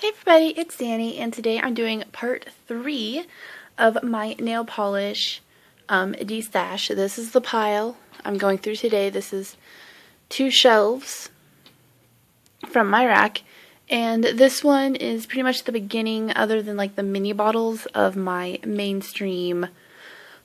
Hey everybody, it's Danny, and today I'm doing part 3 of my nail polish destash. This is the pile I'm going through today. This is 2 shelves from my rack, and this one is pretty much the beginning other than like the mini bottles of my mainstream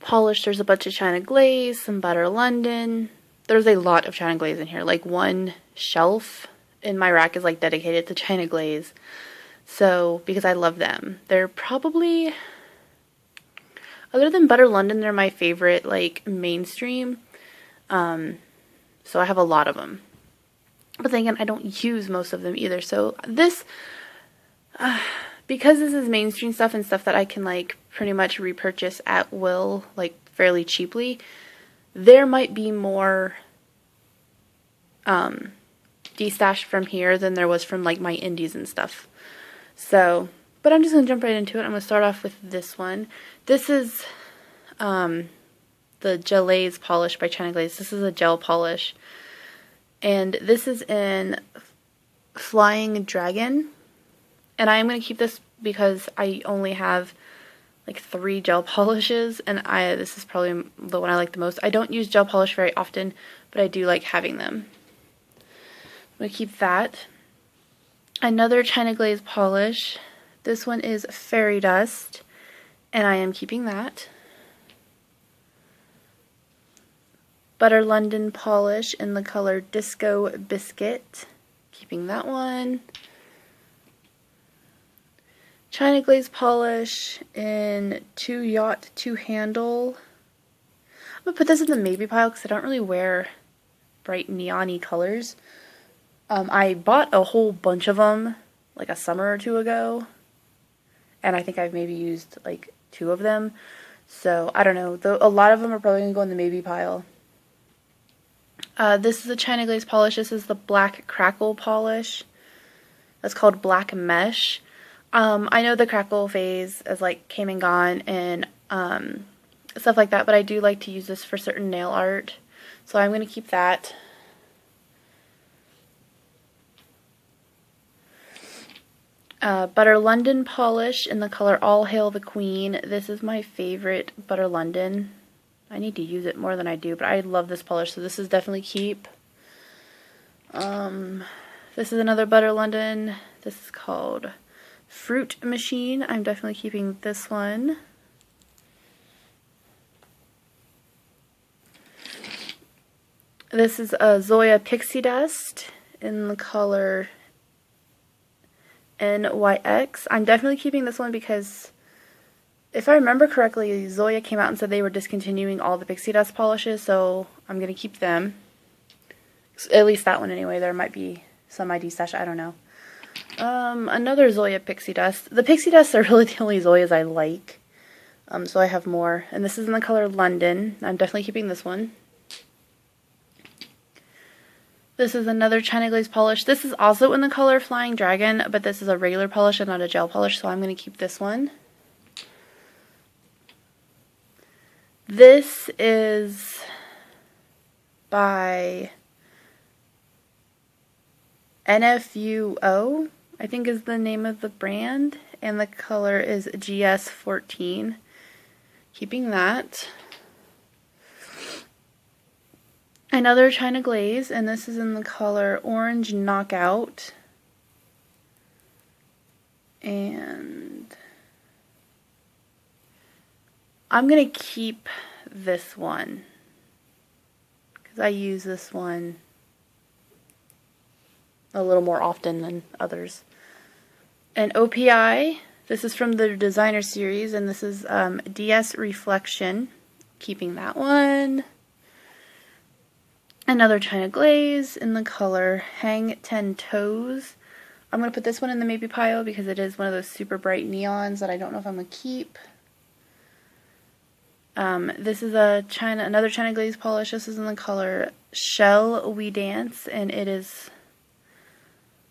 polish. There's a bunch of China Glaze, some Butter London. There's a lot of China Glaze in here. Like one shelf in my rack is like dedicated to China Glaze. So, because I love them. They're probably, other than Butter London, they're my favorite, like, mainstream. So I have a lot of them. But then again, I don't use most of them either. So this, because this is mainstream stuff and stuff that I can, like, pretty much repurchase at will, like, fairly cheaply, there might be more destash from here than there was from, like, my indies and stuff. So, but I'm just going to jump right into it. I'm going to start off with this one. This is the Gelée polish by China Glaze. This is a gel polish. And this is in Flying Dragon. And I am going to keep this because I only have like 3 gel polishes. And this is probably the one I like the most. I don't use gel polish very often, but I do like having them. I'm going to keep that. Another China Glaze polish. This one is Fairy Dust, and I am keeping that. Butter London polish in the color Disco Biscuit. Keeping that one. China Glaze polish in Two Yacht, Two Handle. I'm going to put this in the maybe pile because I don't really wear bright neon-y colors. I bought a whole bunch of them like a summer or 2 ago, and I think I've maybe used like 2 of them, so I don't know. A lot of them are probably going to go in the maybe pile. This is a China Glaze polish. This is the Black Crackle polish. That's called Black Mesh. I know the crackle phase is like came and gone and stuff like that, but I do like to use this for certain nail art, so I'm going to keep that. Butter London polish in the color All Hail the Queen. This is my favorite Butter London. I need to use it more than I do, but I love this polish, so this is definitely keep. This is another Butter London. This is called Fruit Machine. I'm definitely keeping this one. This is a Zoya Pixie Dust in the color NYX. I'm definitely keeping this one because if I remember correctly, Zoya came out and said they were discontinuing all the Pixie Dust polishes, so I'm going to keep them. At least that one anyway. There might be some ID stash, I don't know. Another Zoya Pixie Dust. The Pixie Dusts are really the only Zoyas I like, so I have more. And this is in the color London. I'm definitely keeping this one. This is another China Glaze polish. This is also in the color Flying Dragon, but this is a regular polish and not a gel polish, so I'm going to keep this one. This is by NFUO, I think is the name of the brand, and the color is GS14. Keeping that. Another China Glaze, and this is in the color Orange Knockout. And I'm going to keep this one because I use this one a little more often than others. And OPI, this is from the Designer Series, and this is DS Reflection. Keeping that one. Another China Glaze in the color Hang 10 Toes. I'm going to put this one in the maybe pile because it is one of those super bright neons that I don't know if I'm going to keep. This is another China Glaze polish. This is in the color Shell We Dance, and it is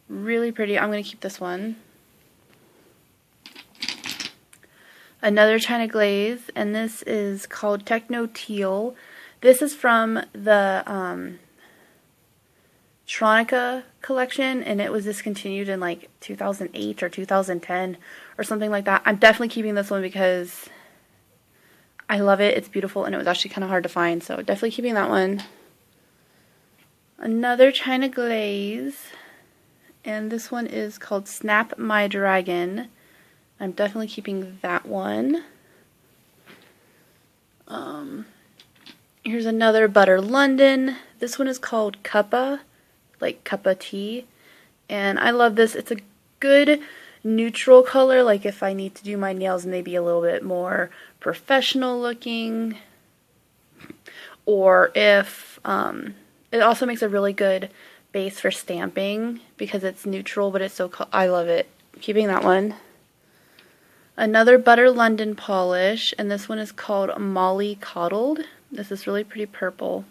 really pretty. I'm going to keep this one. Another China Glaze, and this is called Techno Teal. This is from the Tronica collection, and it was discontinued in like 2008 or 2010 or something like that. I'm definitely keeping this one because I love it. It's beautiful, and it was actually kind of hard to find, so definitely keeping that one. Another China Glaze, and this one is called Snap My Dragon. I'm definitely keeping that one. Here's another Butter London. This one is called Cuppa, like Cuppa tea, and I love this. It's a good neutral color, like if I need to do my nails maybe a little bit more professional looking, or if it also makes a really good base for stamping because it's neutral, but it's so I love it. Keeping that one. Another Butter London polish, and this one is called Molly Coddled. This is really pretty purple.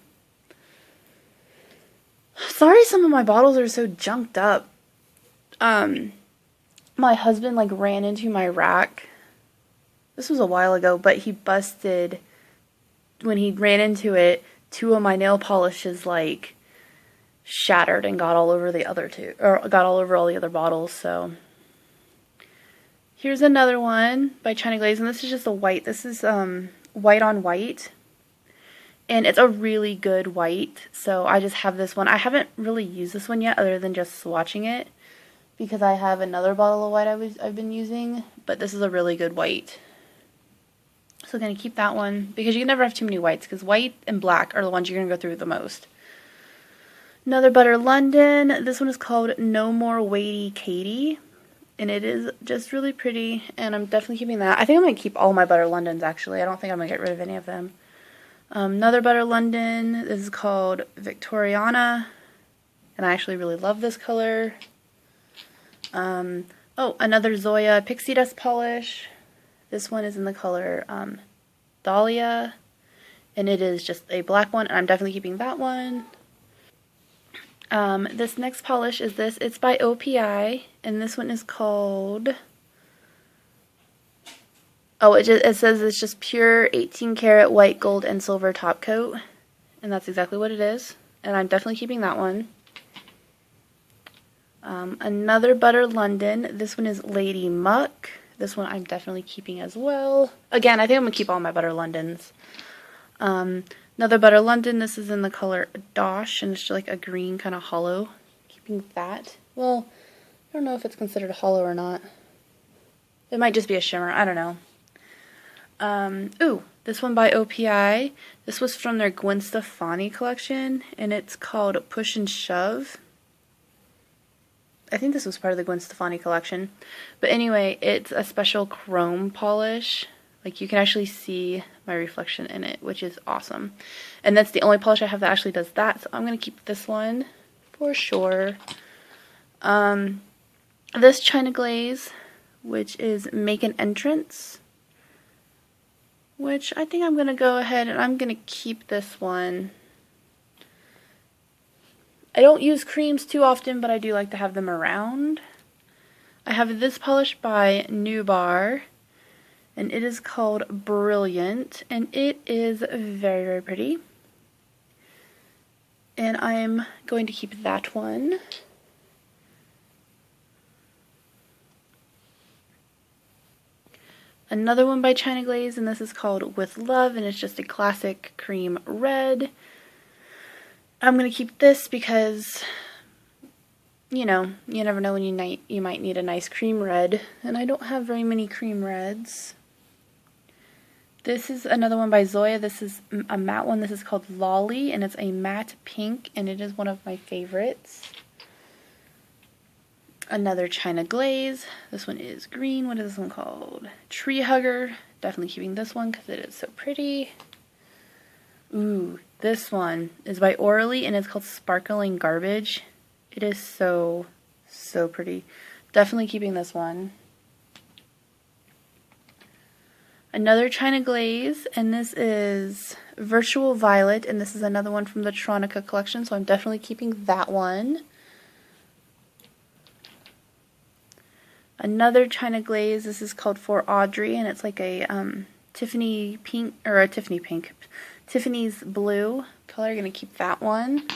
Sorry some of my bottles are so junked up. My husband like ran into my rack. This was a while ago, but he busted, when he ran into it, 2 of my nail polishes like shattered and got all over the other 2, or got all over all the other bottles, so. Here's another one by China Glaze, and this is just a white. This is white on white, and it's a really good white, so I just have this one. I haven't really used this one yet other than just swatching it because I have another bottle of white I've been using, but this is a really good white. So I'm going to keep that one because you can never have too many whites because white and black are the ones you're going to go through the most. Another Butter London. This one is called No More Weighty Katie. And it is just really pretty, and I'm definitely keeping that. I think I'm going to keep all my Butter Londons, actually. I don't think I'm going to get rid of any of them. Another Butter London. This is called Victoriana, and I actually really love this color. Oh, another Zoya Pixie Dust polish. This one is in the color Dahlia, and it is just a black one, and I'm definitely keeping that one. This next polish is this. It's by OPI, and this one is called, oh, it says it's just pure 18 karat white gold and silver top coat, and that's exactly what it is, and I'm definitely keeping that one. Another Butter London. This one is Lady Muck. This one I'm definitely keeping as well. Again, I think I'm going to keep all my Butter Londons. Another Butter London. This is in the color Dosh, and it's just like a green kind of hollow. Keeping that. Well, I don't know if it's considered a hollow or not. It might just be a shimmer. I don't know. Ooh, this one by OPI. This was from their Gwen Stefani collection, and it's called Push and Shove. I think this was part of the Gwen Stefani collection. But anyway, it's a special chrome polish. Like, you can actually see my reflection in it, which is awesome. And that's the only polish I have that actually does that, so I'm going to keep this one for sure. This China Glaze, which is Make an Entrance, which I think I'm going to go ahead and I'm going to keep this one. I don't use creams too often, but I do like to have them around. I have this polish by New Bar, and it is called Brilliant, and it is very, very pretty. And I'm going to keep that one. Another one by China Glaze, and this is called With Love, and it's just a classic cream red. I'm going to keep this because, you know, you never know when you might need a nice cream red, and I don't have very many cream reds. This is another one by Zoya. This is a matte one. This is called Lolly, and it's a matte pink, and it is one of my favorites. Another China Glaze. This one is green. What is this one called? Tree Hugger. Definitely keeping this one because it is so pretty. Ooh, this one is by Orally, and it's called Sparkling Garbage. It is so, so pretty. Definitely keeping this one. Another China Glaze, and this is Virtual Violet, and this is another one from the Tronica collection, so I'm definitely keeping that one. Another China Glaze, this is called For Audrey, and it's like a Tiffany pink, or a Tiffany pink, Tiffany's blue color. I'm going to keep that one.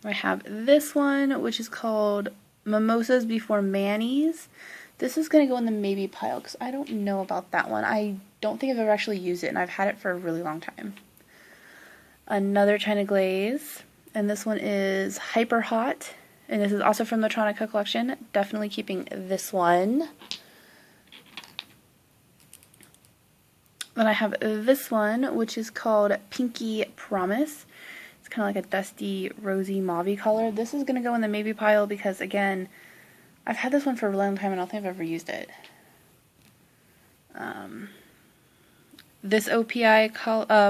I have this one, which is called Mimosas Before Manis. This is going to go in the maybe pile because I don't know about that one. I don't think I've ever actually used it, and I've had it for a really long time. Another China Glaze, and this one is Hyper Hot, and this is also from the Tronica collection. Definitely keeping this one. Then I have this one, which is called Pinky Promise. It's kind of like a dusty, rosy, mauve color. This is going to go in the maybe pile because, again, I've had this one for a long time and I don't think I've ever used it. This OPI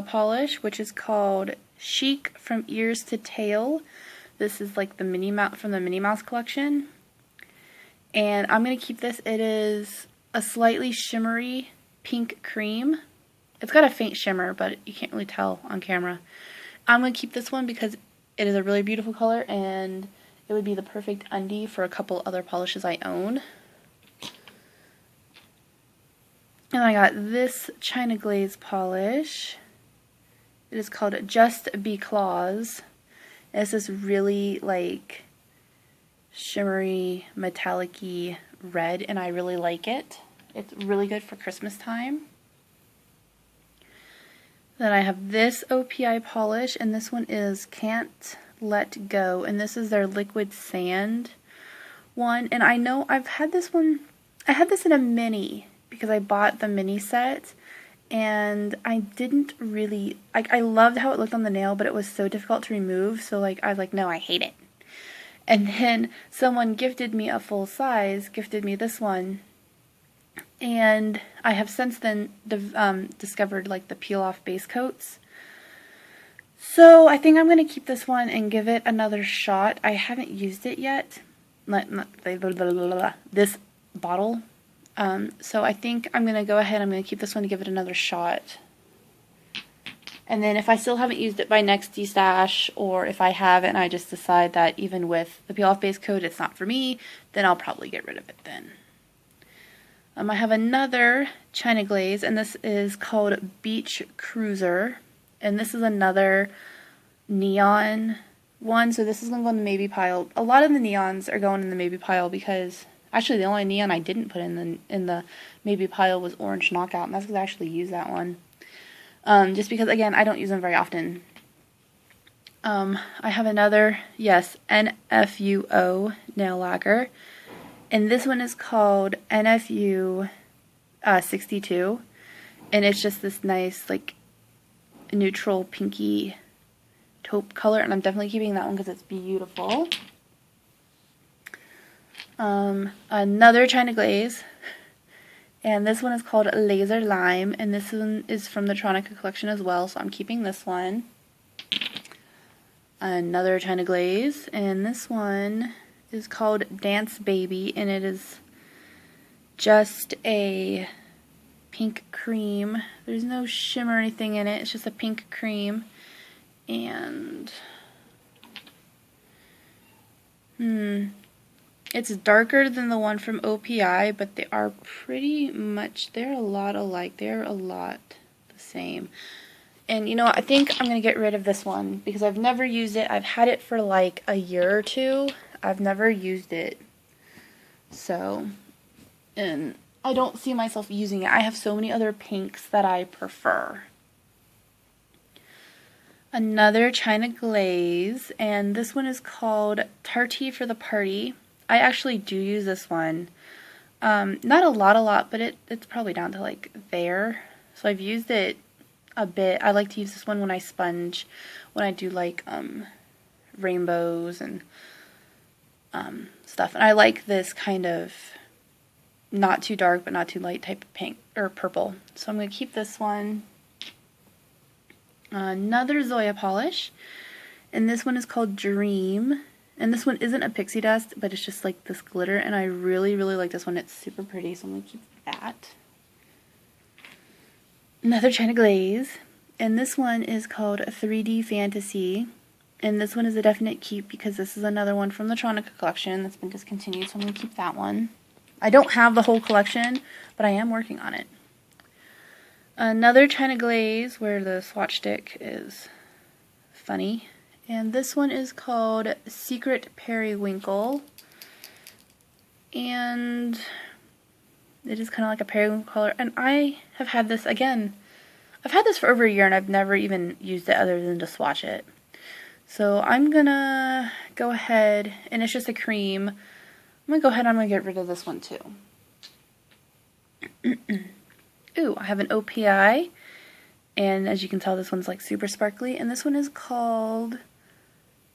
polish, which is called Chic from Ears to Tail. This is like the Minnie Mouse from the Minnie Mouse collection. And I'm going to keep this. It is a slightly shimmery pink cream. It's got a faint shimmer, but you can't really tell on camera. I'm going to keep this one because it is a really beautiful color and it would be the perfect undie for a couple other polishes I own. And I got this China Glaze polish. It is called Just Be Claws. It's this really like shimmery, metallic-y red, and I really like it. It's really good for Christmas time. Then I have this OPI polish, and this one is Can't Let Go, and this is their liquid sand one. And I know I've had this one, I had this in a mini because I bought the mini set, and I didn't really, I loved how it looked on the nail, but it was so difficult to remove, so like I was like, no, I hate it. And then someone gifted me a full size, gifted me this one, and I have since then discovered like the peel off base coats. So I think I'm going to keep this one and give it another shot. I haven't used it yet, this bottle. So I think I'm going to go ahead, I'm going to keep this one to give it another shot. And then if I still haven't used it by next destash, or if I have and I just decide that even with the peel off base coat it's not for me, then I'll probably get rid of it then. I have another China Glaze, and this is called Beach Cruiser. And this is another neon one, so this is going to go in the maybe pile. A lot of the neons are going in the maybe pile because actually the only neon I didn't put in the maybe pile was Orange Knockout, and that's because I actually use that one. Just because, again, I don't use them very often. I have another, yes, NFUO nail lacquer. And this one is called NFU 62. And it's just this nice, like, neutral pinky taupe color. And I'm definitely keeping that one because it's beautiful. Another China Glaze. And this one is called Laser Lime. And this one is from the Tronica collection as well. So I'm keeping this one. Another China Glaze. And this one is called Dance Baby, and it is just a pink cream. There's no shimmer or anything in it. It's just a pink cream. And it's darker than the one from OPI, but they are pretty much, they're a lot alike. They're a lot the same. And you know what, I think I'm going to get rid of this one because I've never used it. I've had it for like a year or two. I've never used it, so, and I don't see myself using it. I have so many other pinks that I prefer. Another China Glaze, and this one is called Tarty for the Party. I actually do use this one. Not a lot, but it's probably down to like there. So I've used it a bit. I like to use this one when I sponge, when I do like rainbows and stuff. And I like this kind of not too dark but not too light type of pink or purple. So I'm going to keep this one. Another Zoya polish, and this one is called Dream. And this one isn't a pixie dust, but it's just like this glitter, and I really like this one. It's super pretty, so I'm going to keep that. Another China Glaze, and this one is called 3D Fantasy. And this one is a definite keep because this is another one from the Tronica collection that's been discontinued, so I'm going to keep that one. I don't have the whole collection, but I am working on it. Another China Glaze where the swatch stick is funny. And this one is called Secret Periwinkle. And it is kind of like a periwinkle color. And I have had this, again, I've had this for over a year and I've never even used it other than to swatch it. So I'm gonna go ahead, and it's just a cream. I'm gonna go ahead and I'm gonna get rid of this one too. Ooh, I have an OPI, and as you can tell, this one's like super sparkly, and this one is called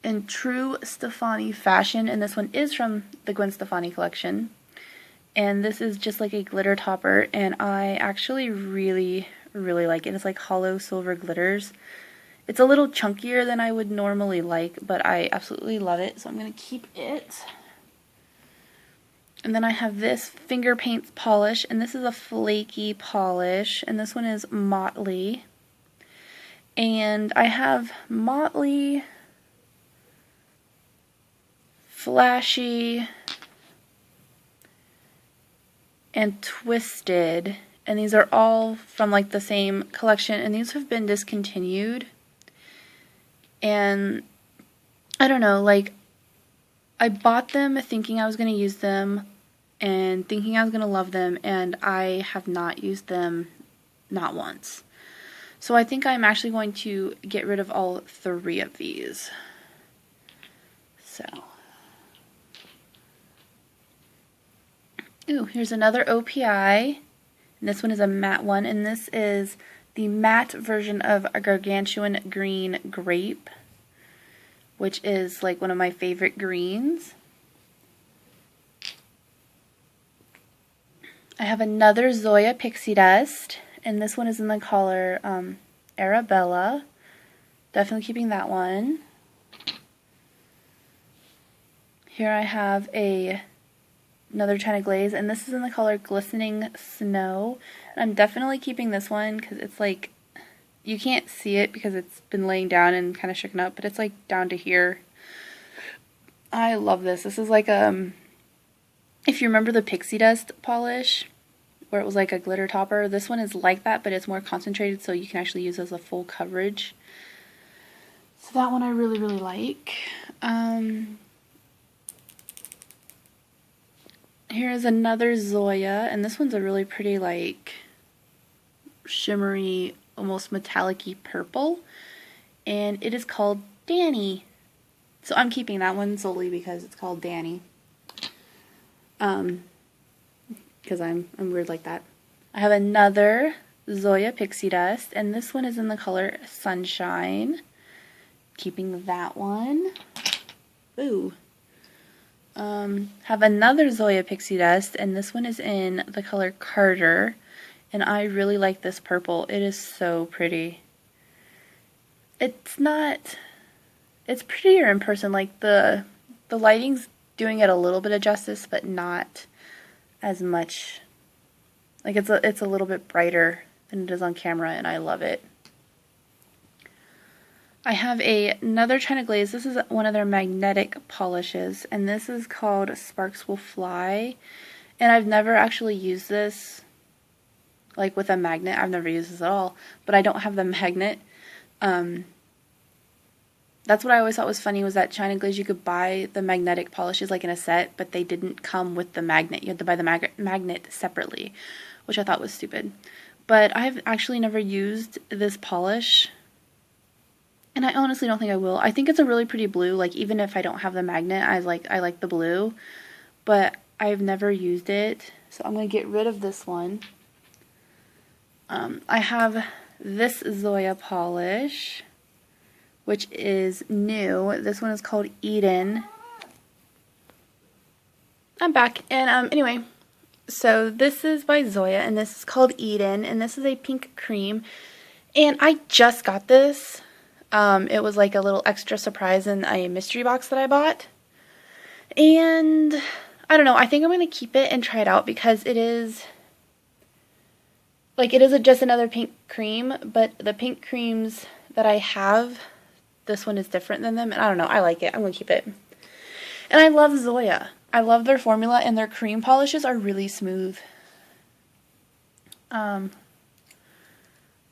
In True Stefani Fashion, and this one is from the Gwen Stefani collection. And this is just like a glitter topper, and I actually really like it. It's like hollow silver glitters. It's a little chunkier than I would normally like, but I absolutely love it, so I'm going to keep it. And then I have this finger paints polish, and this is a flaky polish, and this one is Motley. And I have Motley, Flashy, and Twisted, and these are all from like the same collection, and these have been discontinued. And I don't know, like, I bought them thinking I was going to use them and thinking I was going to love them, and I have not used them, not once. So I think I'm actually going to get rid of all 3 of these. So, ooh, here's another OPI, and this one is a matte one, and this is the matte version of a Gargantuan Green Grape, which is like one of my favorite greens. I have another Zoya Pixie Dust, and this one is in the color Arabella. Definitely keeping that one. Here I have another China Glaze, and this is in the color Glistening Snow. And I'm definitely keeping this one because it's like, you can't see it because it's been laying down and kind of shaken up, but it's like down to here. I love this. This is like if you remember the Pixie Dust polish, where it was like a glitter topper, this one is like that, but it's more concentrated, so you can actually use it as a full coverage. So that one I really like. Here's another Zoya, and this one's a really pretty, like, shimmery, almost metallic-y purple, and it is called Danny. So I'm keeping that one solely because it's called Danny. Because I'm weird like that. I have another Zoya Pixie Dust, and this one is in the color Sunshine. Keeping that one. Ooh. Have another Zoya Pixie Dust, and this one is in the color Carter, and I really like this purple. It is so pretty. It's prettier in person. Like the lighting's doing it a little bit of justice, but not as much. Like it's a little bit brighter than it is on camera, and I love it. I have another China Glaze. This is one of their magnetic polishes, and this is called Sparks Will Fly. And I've never actually used this, like with a magnet. I've never used this at all, but I don't have the magnet. That's what I always thought was funny, was that China Glaze, you could buy the magnetic polishes like in a set, but they didn't come with the magnet. You had to buy the magnet separately, which I thought was stupid. But I've actually never used this polish, and I honestly don't think I will. I think it's a really pretty blue. Like, even if I don't have the magnet, I like the blue, but I've never used it, so I'm going to get rid of this one. I have this Zoya polish, which is new. This one is called Eden. I'm back, and anyway, so this is by Zoya, and this is called Eden, and this is a pink cream, and I just got this. It was like a little extra surprise in a mystery box that I bought, and I don't know, I think I'm going to keep it and try it out because it is just another pink cream, but the pink creams that I have, this one is different than them, and I don't know, I like it. I'm going to keep it. And I love Zoya. I love their formula, and their cream polishes are really smooth.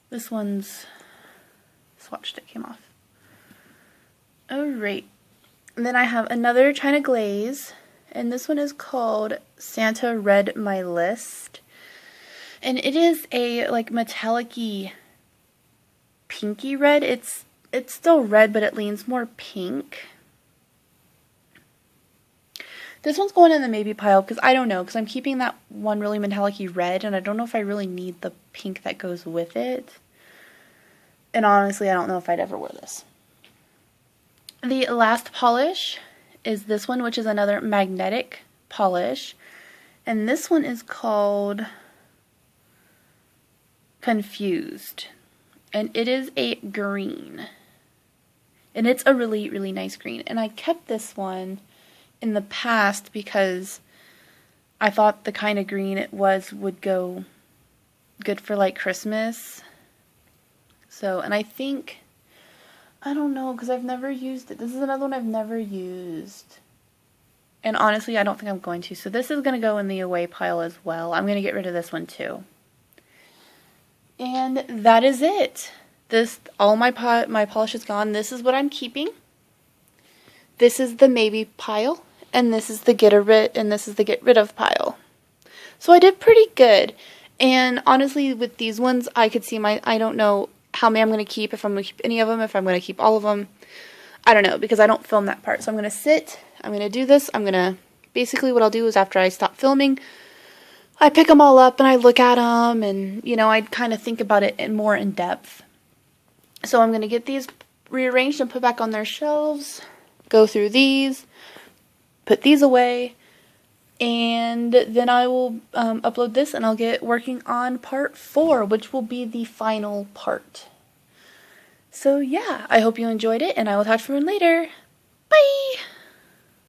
This one's swatch stick came off. Alright, and then I have another China Glaze, and this one is called Santa Read My List. And it is a like metallic-y pinky red. It's still red, but it leans more pink. This one's going in the maybe pile because I don't know, because I'm keeping that one really metallic-y red, and I don't know if I really need the pink that goes with it. And honestly, I don't know if I'd ever wear this. The last polish is this one, which is another magnetic polish. And this one is called Confused. And it is a green. And it's a really, really nice green. And I kept this one in the past because I thought the kind of green it was would go good for like Christmas. So, and I think, I don't know, because I've never used it. This is another one I've never used. And honestly, I don't think I'm going to. So this is going to go in the away pile as well. I'm going to get rid of this one too. And that is it. All my polish is gone. This is what I'm keeping. This is the maybe pile, and this is the get rid of pile. So I did pretty good. And honestly, with these ones, I could see I don't know how many I'm going to keep, if I'm going to keep any of them, if I'm going to keep all of them. I don't know, because I don't film that part. So I'm going to sit, I'm going to do this, basically what I'll do is after I stop filming, I pick them all up and I look at them, and, you know, I kind of think about it more in depth. So I'm going to get these rearranged and put back on their shelves, go through these, put these away, and then I will upload this and I'll get working on part 4, which will be the final part. So yeah, I hope you enjoyed it, and I will talk to you later. Bye!